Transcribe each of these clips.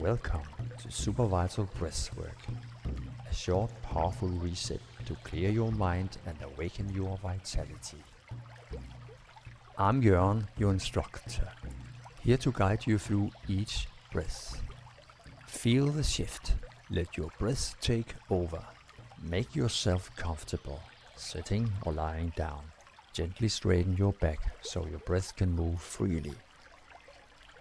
welcome to SuperVital Breathwork, a short, powerful reset to clear your mind and awaken your vitality. I'm Jørgen, your instructor, here to guide you through each breath. Feel the shift, let your breath take over. Make yourself comfortable, sitting or lying down. Gently straighten your back so your breath can move freely.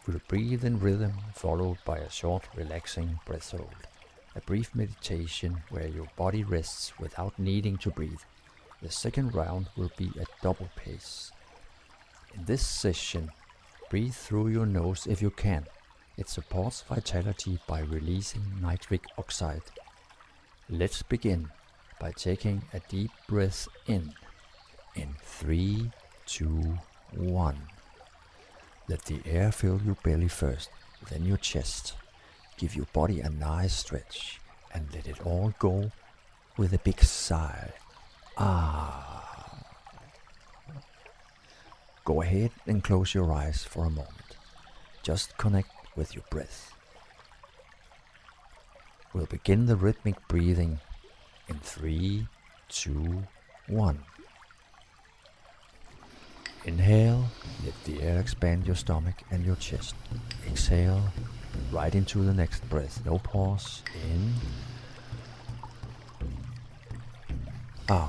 We'll breathe in rhythm, followed by a short, relaxing breath hold. A brief meditation where your body rests without needing to breathe. The second round will be at double pace. In this session, breathe through your nose if you can. It supports vitality by releasing nitric oxide. Let's begin by taking a deep breath in 3, 2, 1. Let the air fill your belly first, then your chest. Give your body a nice stretch and let it all go with a big sigh. Go ahead and close your eyes for a moment. Just connect with your breath. We'll begin the rhythmic breathing in 3, 2, 1. Inhale, let the air expand your stomach and your chest. Exhale, right into the next breath. No pause. In, out.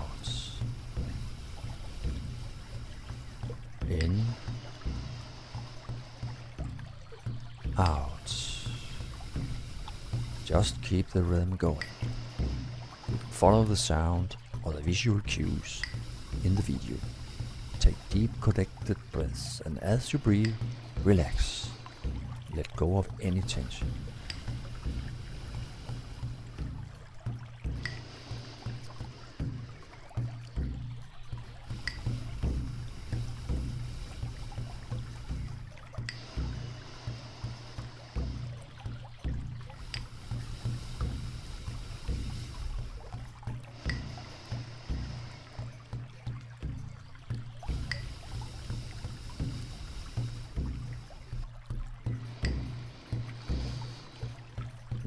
In, out. Just keep the rhythm going. Follow the sound or the visual cues in the video. Take deep connected breaths, and as you breathe, relax. Let go of any tension.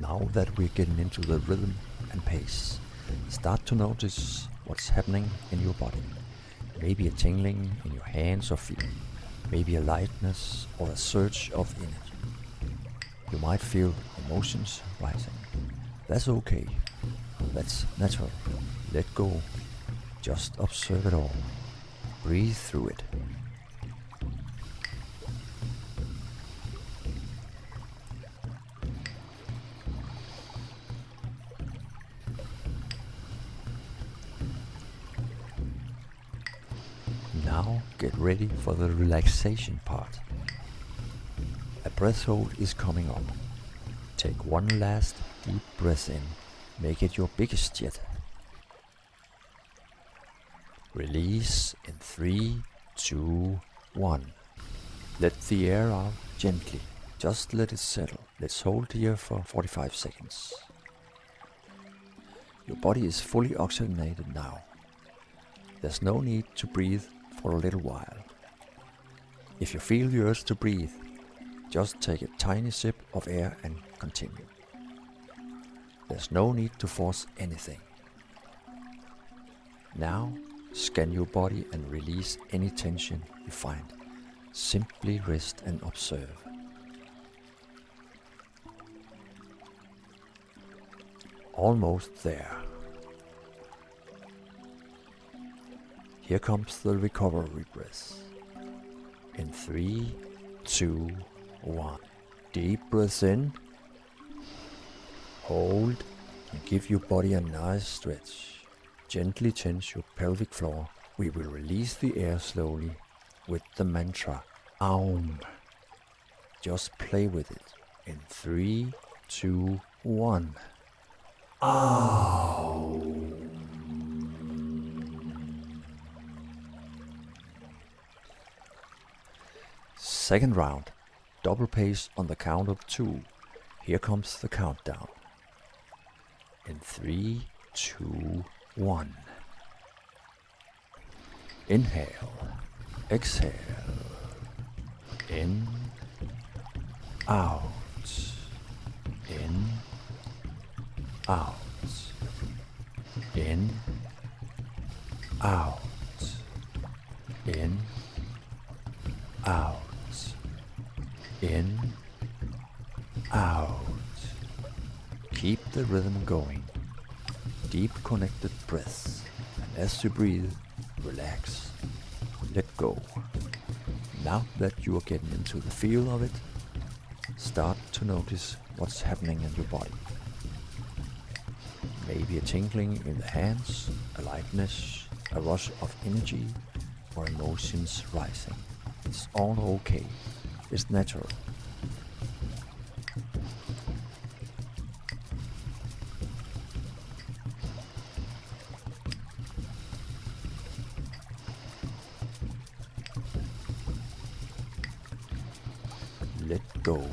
Now that we're getting into the rhythm and pace, start to notice what's happening in your body. Maybe a tingling in your hands or feet. Maybe a lightness or a surge of energy. You might feel emotions rising. That's okay. That's natural. Let go. Just observe it all. Breathe through it. Now get ready for the relaxation part. A breath hold is coming up. Take one last deep breath in. Make it your biggest yet. Release in 3, 2, 1. Let the air out gently. Just let it settle. Let's hold here for 45 seconds. Your body is fully oxygenated now. There's no need to breathe for a little while. If you feel the urge to breathe, just take a tiny sip of air and continue. There's no need to force anything. Now, scan your body and release any tension you find. Simply rest and observe. Almost there. Here comes the recovery breath. In 3, 2, 1. Deep breath in. Hold and give your body a nice stretch. Gently tense your pelvic floor. We will release the air slowly with the mantra Aum. Just play with it. In 3, 2, 1. Aum. Second round, double pace on the count of 2. Here comes the countdown. In 3, 2, 1. Inhale, exhale, in, out, out, in, out, in, out, in, out. Keep the rhythm going. Deep connected breaths. And as you breathe, relax. Let go. Now that you are getting into the feel of it, start to notice what's happening in your body. Maybe a tingling in the hands, a lightness, a rush of energy, or emotions rising. It's all okay. It's natural. Let go.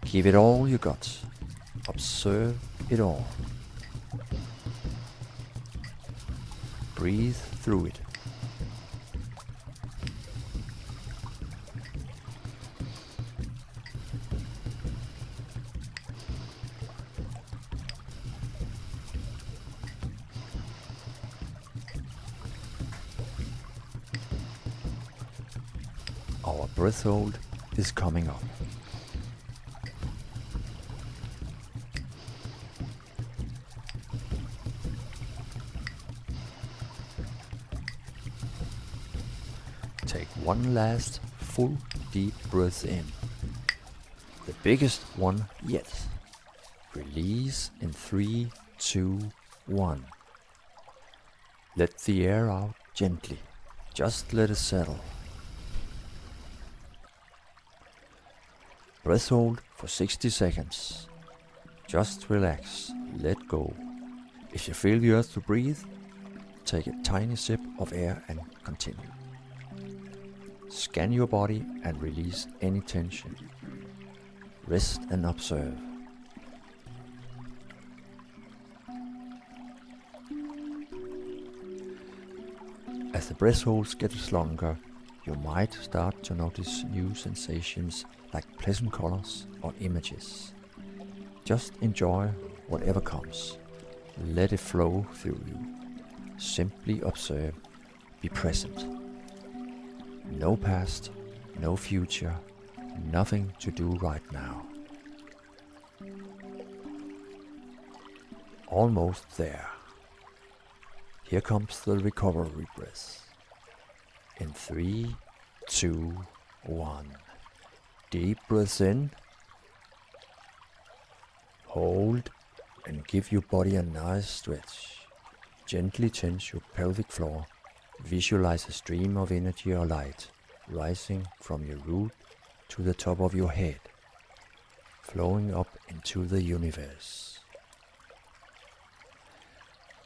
Give it all you got. Observe it all. Breathe through it. Our breath hold is coming up. Take one last full deep breath in. The biggest one yet. Release in 3, 2, 1. Let the air out gently. Just let it settle. Breath hold for 60 seconds. Just relax, let go. If you feel the urge to breathe, take a tiny sip of air and continue. Scan your body and release any tension. Rest and observe. As the breath holds gets longer, you might start to notice new sensations like pleasant colors or images. Just enjoy whatever comes. Let it flow through you. Simply observe. Be present. No past, no future, nothing to do right now. Almost there. Here comes the recovery breath. In 3, 2, 1. Deep breath in. Hold and give your body a nice stretch. Gently tense your pelvic floor. Visualize a stream of energy or light rising from your root to the top of your head, flowing up into the universe.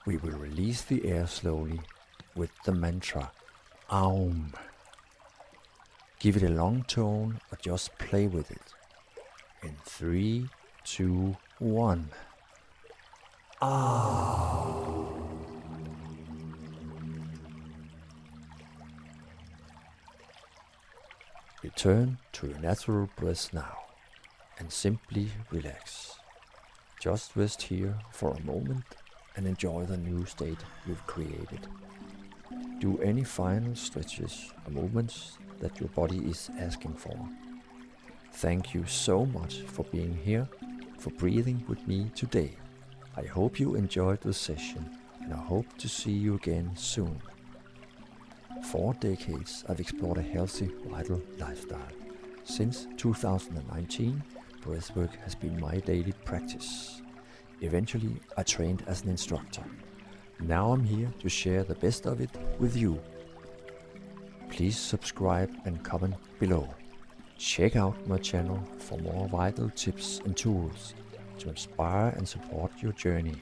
We will release the air slowly with the mantra Aum. Give it a long tone or just play with it. In 3, 2, 1. Aum. Return to your natural breath now and simply relax. Just rest here for a moment and enjoy the new state you've created. Do any final stretches or movements that your body is asking for. Thank you so much for being here, for breathing with me today. I hope you enjoyed the session and I hope to see you again soon. For decades I've explored a healthy, vital lifestyle. Since 2019, breathwork has been my daily practice. Eventually I trained as an instructor. Now I'm here to share the best of it with you. Please subscribe and comment below. Check out my channel for more vital tips and tools to inspire and support your journey.